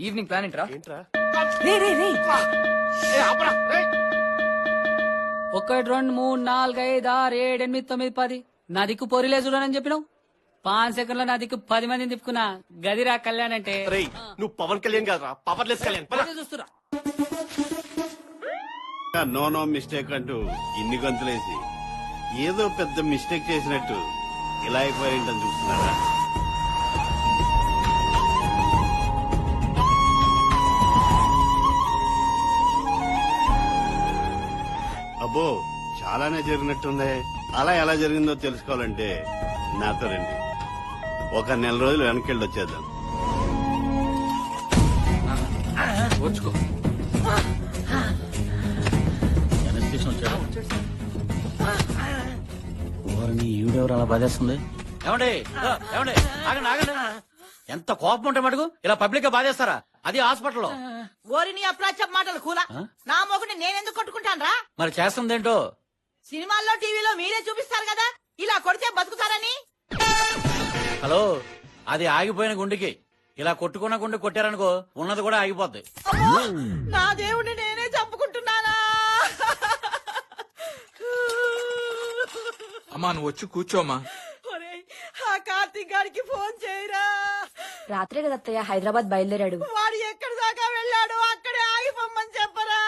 Evening plan ఏంట్రా? ఏంట్రా? రే రే రే ఏ, ఆపరా, రేయ్. 1 2 3 4 5 6 7 8 9 10 నా దిక్కు పొరిలే చూడనని చెప్పినావు. 5 సెకండ్లో నా దిక్కు 10 మందిని తిప్పుకున్నా. గదిరా కళ్యాణ్ అంటే. రేయ్, నువ్వు పవన్ కళ్యాణ్ కాదురా, పవర్లెస్ కళ్యాణ్. పద. అదే చూస్తురా. నో మిస్టేక్ అంటూ ఇన్ని గంతులేసి ఏదో పెద్ద మిస్టేక్ చేసినట్టు ఇలా అయిపోయిందని చూస్తున్నారా? అబ్బో చాలానే జరిగినట్టుంది. అలా ఎలా జరిగిందో తెలుసుకోవాలంటే నాతో రండి. ఒక నెల రోజులు వెనకెళ్ళి వచ్చేద్దాం. వచ్చుకో. ఈవిడెవరు అలా బాధేస్తుంది? ఏమండి ఏమండి ఆగండి ఆగండి. ఎంత కోపం ఉంటే మటుకు ఇలా పబ్లిక్ గా బాధేస్తారా? అది హాస్పిటల్లో. ఓరిని అప్రాచ్య మాటలు కూలా నా మొగుడిని నేనెందుకు కొట్టుకుంటాను రా? మరి చేస్తుందేంటో. సినిమాల్లో టీవీలో మీరే చూపిస్తారు కదా ఇలా కొడితే బతుకుతారని. హలో, అది ఆగిపోయిన గుండెకి ఇలా కొట్టుకున్న గుండె కొట్టారనుకో ఉన్నది కూడా ఆగిపోద్ది. అమ్మో, నా దేవుడిని నేనే చంపుకుంటున్నానా? అమ్మా నువ్వు వచ్చి కూర్చోమ్మా. ఒరేయ్, ఆ కార్తీక్ గారికి ఫోన్ చేయరా. రాత్రే కదా అత్తయ్య హైదరాబాద్ బయలుదేరాడు. వాడు ఎక్కడి దాకా వెళ్ళాడు అక్కడే ఆగిపోమ్మని చెప్పరా.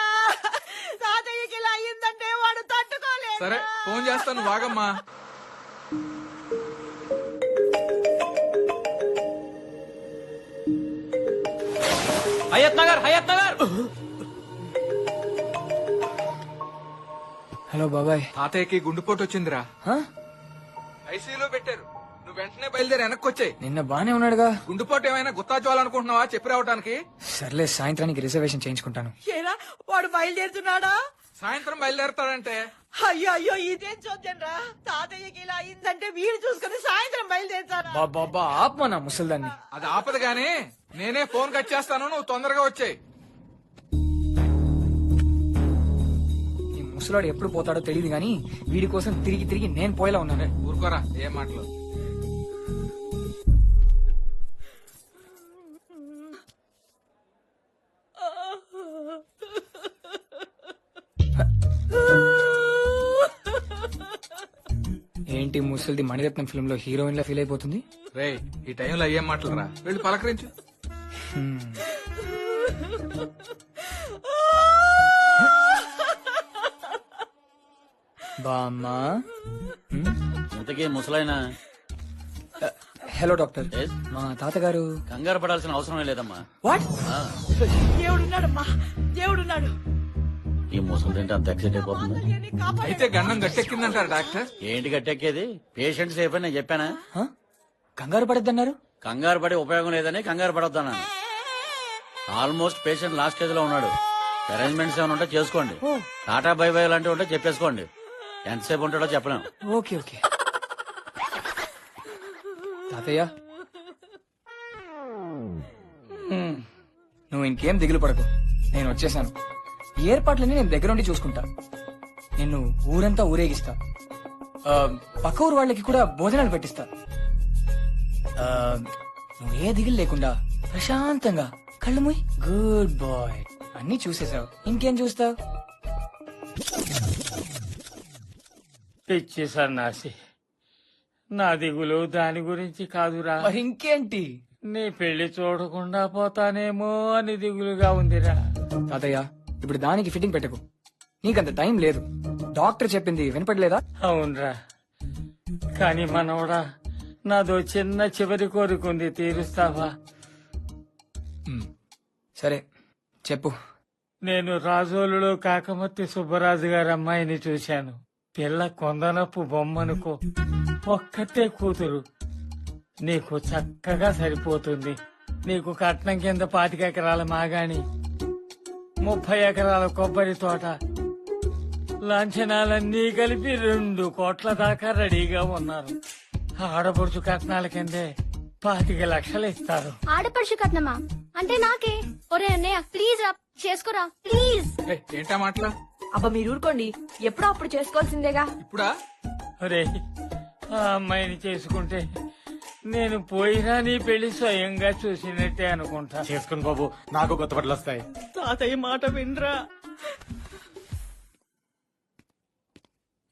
తాతయ్యకి ఇలా అయ్యిందంటే వాడు తట్టుకోలేదు. సరే ఫోన్ చేస్తాను, వాగమ్మా. హయత్ నగర్ హయత్ నగర్. హలో బాబాయ్. తాతయ్యకి గుండెపోటు వచ్చిందిరా, హ? ఐసీయూలో పెట్టారు. నువ్వు వెంటనే బయలుదేరి వెనక్కి వచ్చాయి. నిన్న బానే ఉన్నాడుగా. గుండెపోటు ఏమైనా గుత్తాచోవాలనుకుంటున్నావా చెప్పి రావడానికి? సర్లే, సాయంత్రానికి రిజర్వేషన్ చేయించుకుంటాను. ఏరా వాడు బయలుదేరుతున్నాడా? సాయంత్రం బయలుదేరతాడంటే. అయ్యో అయ్యో ఇదేం చూద్దాం రా. తాతయ్యకి ఇలా అయిందంటే వీడు చూసుకుని సాయంత్రం బయలుదేరుతారా? బాబా ఆత్మనా ముసల్దాన్ని. అది ఆపదు గానీ నేనే ఫోన్ కట్ చేస్తాను, నువ్వు తొందరగా వచ్చాయి. ఈ ముసలాడు ఎప్పుడు పోతాడో తెలియదు గానీ వీడి కోసం తిరిగి తిరిగి నేను పోయేలా ఉన్నాను. ఊరుకోరా, ఏం మాటలు. ఏంటి ముసలిది మణిరత్నం ఫిల్మ్ లో హీరోయిన్ లా ఫీల్ అయిపోతుంది? రేయ్, ఈ టైంలో ఏం మాటలు రా, వెళ్ళి పలకరించు. బామ్మా. ఇంతకీ ముసలైనా హలో డాక్టర్. Yes? మా తాతగారు. కంగారు పడాల్సిన అవసరమే లేదమ్మా. వాట్? దేవుడున్నాడమ్మా, దేవుడున్నాడు. ఈ ముసలి తింటే అంత ఎక్సైట్ అయిపోతుంది. తాతయ్యని కాపాడు. అయితే గండం గట్టెక్కిందంటారు డాక్టర్. ఏంటి గట్టెక్కేది? పేషెంట్ సేఫ్ అని నేను చెప్పానా? కంగారు పడద్దన్నారు. కంగారు పడి ఉపయోగం లేదని కంగారు పడొద్దాను. ఆల్మోస్ట్ పేషెంట్ లాస్ట్ స్టేజ్ లో ఉన్నాడు. అరేంజ్మెంట్స్ ఏమైనా ఉంటే చేసుకోండి. టాటా బై బై లాంటివి ఉంటే చెప్పేసుకోండి. ఎంతసేపు ఉంటాడో చెప్పలేం. Okay okay. తాతయ్య నువ్వు ఇంకేం దిగులు పడకు, నేను వచ్చేసాను. ఈ ఏర్పాట్లన్నీ నేను దగ్గరుండి చూసుకుంటా. నిన్ను ఊరంతా ఊరేగిస్తా. పక్క ఊరు వాళ్ళకి కూడా భోజనాలు పెట్టిస్తా. నువ్వు ఏ దిగులు లేకుండా ప్రశాంతంగా కళ్ళు మూయి. Good bye. అన్ని చూసేసావు, ఇంకేం చూస్తావు? పిచ్చి సన్నాసి, నా దిగులు దాని గురించి కాదురా. మరి ఇంకేంటి? నీ పెళ్లి చూడకుండా పోతానేమో అని దిగులుగా ఉందిరా. తాతయ్య ఇప్పుడు దానికి ఫిట్టింగ్ పెట్టకు, నీకంత టైం లేదు. డాక్టర్ చెప్పింది వినపడలేదా? అవునరా, కాని మనవడా నాదో చిన్న చివరి కోరికుంది, తీరుస్తావా? సరే చెప్పు. నేను రాజోలులో కాకమత్తి సుబ్బరాజు గారి అమ్మాయిని చూశాను. పిల్ల కొందనపు బొమ్మనుకో, ఒక్కతే కూతురు. నీకు చక్కగా సరిపోతుంది. నీకు కట్నం కింద 25 ఎకరాల మాగాణి, 30 ఎకరాల కొబ్బరి తోట, లాంఛనాలన్నీ కలిపి 2 కోట్ల దాకా రెడీగా ఉన్నారు. ఆడపడుచు కట్నాల కిందే 25 లక్షలు ఇస్తారు. ఆడపడుచు కట్నమా? అంటే నాకే? ఒరే అన్నయ్య ప్లీజ్ రా, చేసుకోరా ప్లీజ్. ఏంటా మాటలా? అబ్బా మీరు ఊరుకోండి, ఎప్పుడో అప్పుడు చేసుకోవాల్సిందేగా. ఇప్పుడా? ఒరే, ఆ అమ్మాయిని చేసుకుంటే నేను పోయినా నీ పెళ్లి స్వయంగా చూసినట్టే అనుకుంటా. చేసుకుని బాబు, నాకు కొత్త బట్టలు వస్తాయి. తాతయ్య మాట వినరా.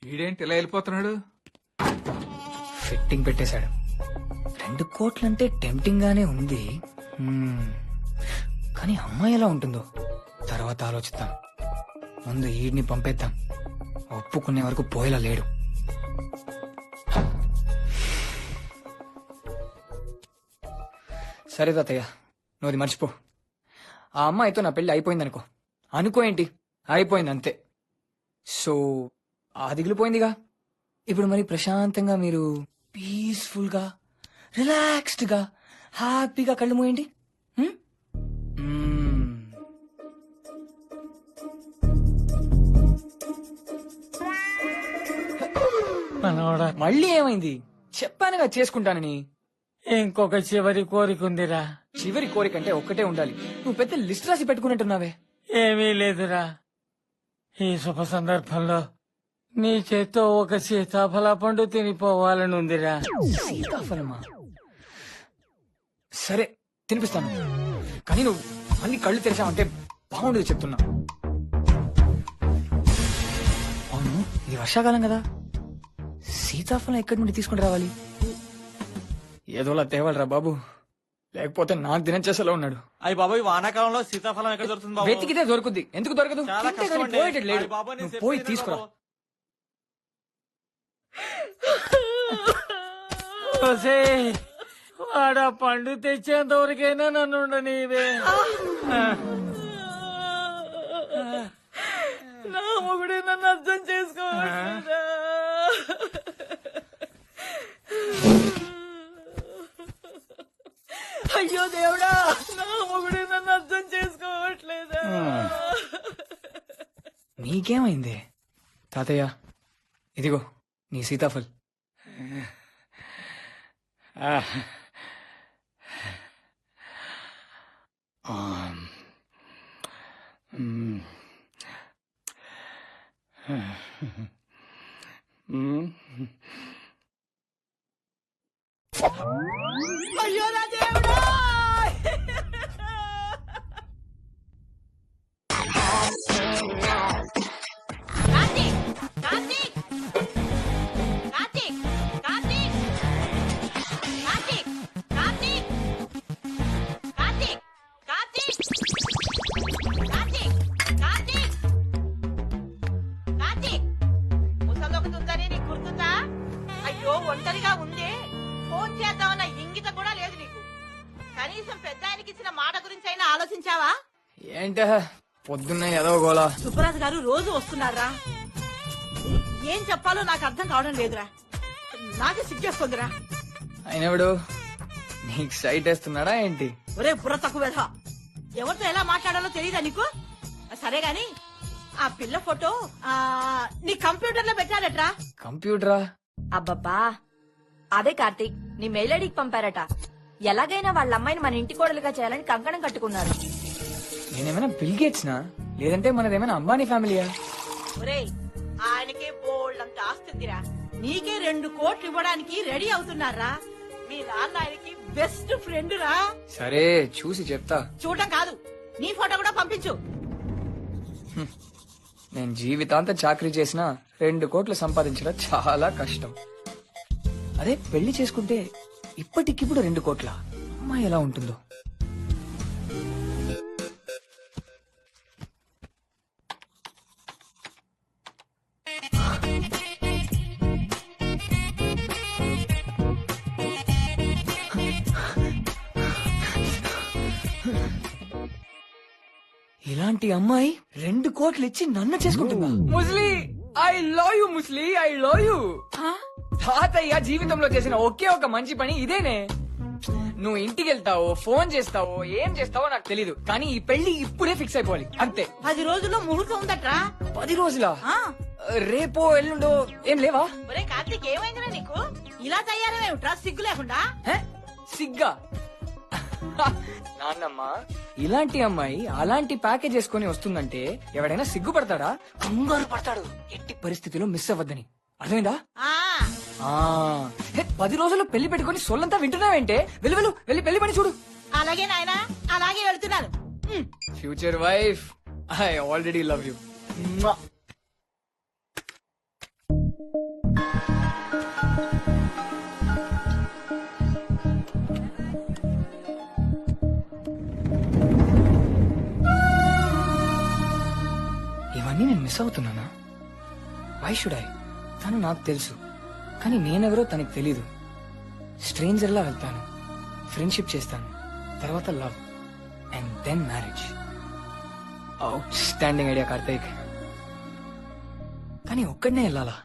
ఈడేంటి ఇలా వెళ్ళిపోతున్నాడు? ఫిట్టింగ్ పెట్టేశాడు. 2 కోట్లంటే టెంప్టింగ్ గానే ఉంది. కానీ అమ్మాయి ఎలా ఉంటుందో తర్వాత ఆలోచిద్దాం. ముందు ఈడ్ని పంపేద్దాం. ఒప్పుకునే వరకు పోయేలా లేడు. సరే తాతయ్య, నువ్వు అది మర్చిపో. ఆ అమ్మాయితో నా పెళ్లి అయిపోయింది అనుకో ఏంటి, అయిపోయింది అంతే. సో ఆ దిగులుపోయిందిగా. ఇప్పుడు మరి ప్రశాంతంగా మీరు పీస్ఫుల్ గా రిలాక్స్డ్ గా హ్యాపీగా కళ్ళు మూయండి. మనోడా, మళ్ళీ ఏమైంది? చెప్పానుగా చేసుకుంటానని. ఇంకొక చివరి కోరిక ఉందిరా. చివరి కోరికంటే ఒక్కటే ఉండాలి. నువ్వు పెద్ద లిస్ట్ రాసి పెట్టుకున్నట్టున్నావే. ఏమీ లేదురా. ఈ శుభ సందర్భంలో నీ చేత్తో ఒక సీతాఫల పండు తినిపోవాలని ఉందిరా. సీతాఫలమా? సరే తినిపిస్తాను, కానీ నువ్వు మళ్ళీ కళ్ళు తెరిచావంటే బాగుండదు చెప్తున్నా. అవును, ఇది వర్షాకాలం కదా, సీతాఫలం ఎక్కడి నుండి తీసుకుని రావాలి? ఏదోలా తేవాలరా బాబు, లేకపోతే నాకు దినచేసలో ఉన్నాడు. అయ్యి బాబాయ్, వానాకాలంలో సీతాఫలం ఎక్కడ దొరుకుతుంది బాబు? వెతికితే దొరుకుద్ది, ఎందుకు దొరకదు? చాలా తింటే కష్టం కానీ అండి. పోయేటట్టు లేడు. అయ్య బాబోయ్, నేను నువ్వు పోయి చెప్పేది తీసుకురా. బాబు. ఒసేయ్, వాడా పండు తెచ్చేంత వరకైనా నన్ను ఉండనీవే. నా మొగుడే నన్ను అర్థం చేసుకోవట్లేదా? అయ్యో దేవుడా, నా మొగుడే నన్ను అర్థం చేసుకోవట్లేదా? నీకేమైంది తాతయ్య? ఇదిగో నీ సీతాఫల్. అయ్యో నా దేవుడా! కార్తీక్! కార్తీక్! కార్తీక్! కార్తీక్! కార్తీక్! కార్తీక్! కార్తీక్! కార్తీక్! కార్తీక్! కార్తీక్! కార్తీక్! ముసలోకి ఉందని నీకు గుర్తుందా? అయ్యో ఒంటరిగా ఉంది, ఫోన్ చేద్దామన్న ఇంగిత కూడా లేదు నీకు. కనీసం పెద్ద ఆయనకి ఇచ్చిన మాట గురించి అయినా ఆలోచించావా? ఏంట పొద్దున్న ఏదో గోలా. సుబ్బరాజు గారు రోజు వస్తున్నారా? ఏం చెప్పాలో నాకు అర్థం కావడం లేదురా. నాకే సిగ్గేస్తుందిరా. అయినప్పుడు నీకు సైట్ వేస్తున్నాడా ఏంటి? ఒరే బుర్ర తక్కువ వెధవ. ఎవరితో ఎలా మాట్లాడాలో తెలియదా నీకు? సరే గాని ఆ పిల్ల ఫోటో నీ కంప్యూటర్ లో పెట్టారట్రా? కంప్యూటరా? అబ్బబ్బా, అదే కార్తీక్ నీ మెయిల్ ఐడికి పంపారట. ఎలాగైనా వాళ్ళ అమ్మాయిని మన ఇంటి కోడలుగా చేయాలని కంకణం కట్టుకున్నారు. నేనేమైనా బిల్ గేట్స్నా, లేదంటే మనదేమైనా అంబానీ ఫ్యామిలీయా? ఒరే, ఆయనకే బోల్డంత ఆస్తుందిరా. నీకే 2 కోట్లు ఇవ్వడానికి రెడీ అవుతున్నారా? మీ నాన్న ఆయనకి బెస్ట్ ఫ్రెండ్ రా. సరే చూసి చెప్తా. చూడటం కాదు, నీ ఫోటో కూడా పంపించు. నేను జీవితాంతం చాకరీ చేసినా 2 కోట్లు సంపాదించడం చాలా కష్టం. అదే పెళ్లి చేసుకుంటే ఇప్పటికిప్పుడు 2 కోట్ల అమ్మాయి ఎలా ఉంటుందో. ఇలాంటి అమ్మాయి 2 కోట్లు ఇచ్చి నన్ను చేసుకుంటుందా? ముస్లి, ఐ లవ్ యు ముస్లి, ఐ లవ్ యు. తాతయ్య జీవితంలో చేసిన ఒకే ఒక మంచి పని ఇదేనే. నువ్వు ఇంటికి వెళ్తావో, ఫోన్ చేస్తావో, ఏం చేస్తావో నాకు తెలీదు, కానీ ఈ పెళ్లి ఇప్పుడే ఫిక్స్ అయిపోవాలి అంతే. 10 రోజుల్లో ముహూర్తం ఉందట్రా. 10 రోజులా? రేపో ఎల్లుండో ఏం లేవా? ఒరే కార్తీక్, ఏమైందిరా నీకు? ఇలా తయారమేమిట్రా సిగ్గు లేకుండా? హే? సిగ్గా? నాన్నమ్మ, ఇలాంటి అమ్మాయి అలాంటి ప్యాకేజ్ చేసుకుని వస్తుందంటే ఎవడైనా సిగ్గుపడతాడా? కంగారు పడతాడు. ఎట్టి పరిస్థితిలో మిస్ అవ్వద్దని. అర్థమైందా? ఆ 10 రోజుల్లో పెళ్లి పెట్టుకుని సొల్లంతా వింటున్నావేంటే వెళ్ళు వెళ్ళు వెళ్ళి పెళ్లి పని చూడు. అలాగే నాయనా, అలాగే వెళ్తున్నాను. Future wife, I already love you. ఇవన్నీ నేను మిస్ అవుతున్నానా? Why should I? తను నాకు తెలుసు, కానీ నేనెవరో తనకు తెలీదు. స్ట్రేంజర్ లా వెళ్తాను, ఫ్రెండ్షిప్ చేస్తాను, తర్వాత love and then marriage. Outstanding idea Karthik. కానీ ఒక్కడనే వెళ్ళాలా?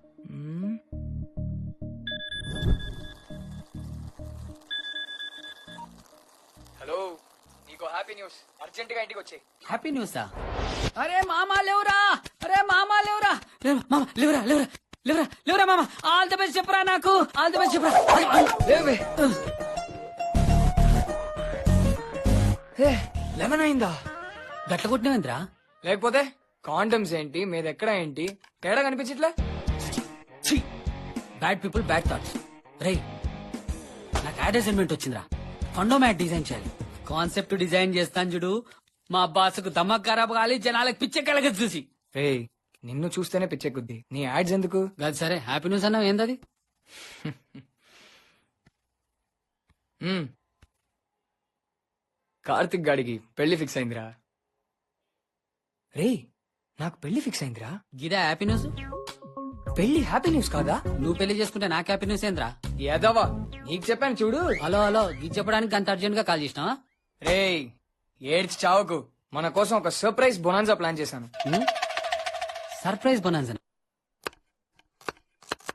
హలో, నీకు హ్యాపీ న్యూస్. అర్జెంట్ గా ఇంటికి వచ్చే. హ్యాపీ న్యూసా? అరే మామా లేవురా, అరే మామా లేవురా, మామా లేవురా లేవురా లేవురా లేవురా మామా. ఆల్ ది బెస్ట్ చెప్పరా, నాకు ఆల్ ది బెస్ట్ చెప్పరా. లేవే. 11 అయిందా? గట్ల కొట్టినవేంద్రా? లేకపోతే కాండమ్స్ ఏంటి, మీదెక్కడ ఏంటి, తేడా కనిపించట్లే. Bad people bad thoughts. రే నాకు యాడ్ అసైన్మెంట్ వచ్చిందిరా. ఫండో మ్యాట్ డిజైన్ చేయాలి. కాన్సెప్ట్ డిజైన్ చేస్తాను చూడు, మా బాసుకు దమ్మక్ ఖరాబ్ కాలి, జనాలకు పిచ్చే కలగదు చూసి. రే నిన్ను చూస్తేనే పిచ్చెక్కుద్ది, నీ యాడ్స్ ఎందుకు? అది సరే, హ్యాపీ న్యూస్ అన్నావు, ఏందది? కార్తిక్ గాడికి పెళ్లి ఫిక్స్ అయిందిరా. రే నాకు పెళ్లి ఫిక్స్ అయిందిరా. గిదా హ్యాపీ న్యూస్? పెళ్లి హ్యాపీ న్యూస్ కాదా? నువ్వు పెళ్లి చేసుకుంటే నాకు హ్యాపీ న్యూస్ ఏంద్రా? ఏదవా, నీకు చెప్పాను చూడు. హలో హలో, ఇది చెప్పడానికి అంత అర్జెంట్ గా కాల్ చేసినావా? రే ఏడ్చి చావకు, మన కోసం ఒక సర్ప్రైజ్ బొనాన్సా ప్లాన్ చేశాను. Surprise bonanza?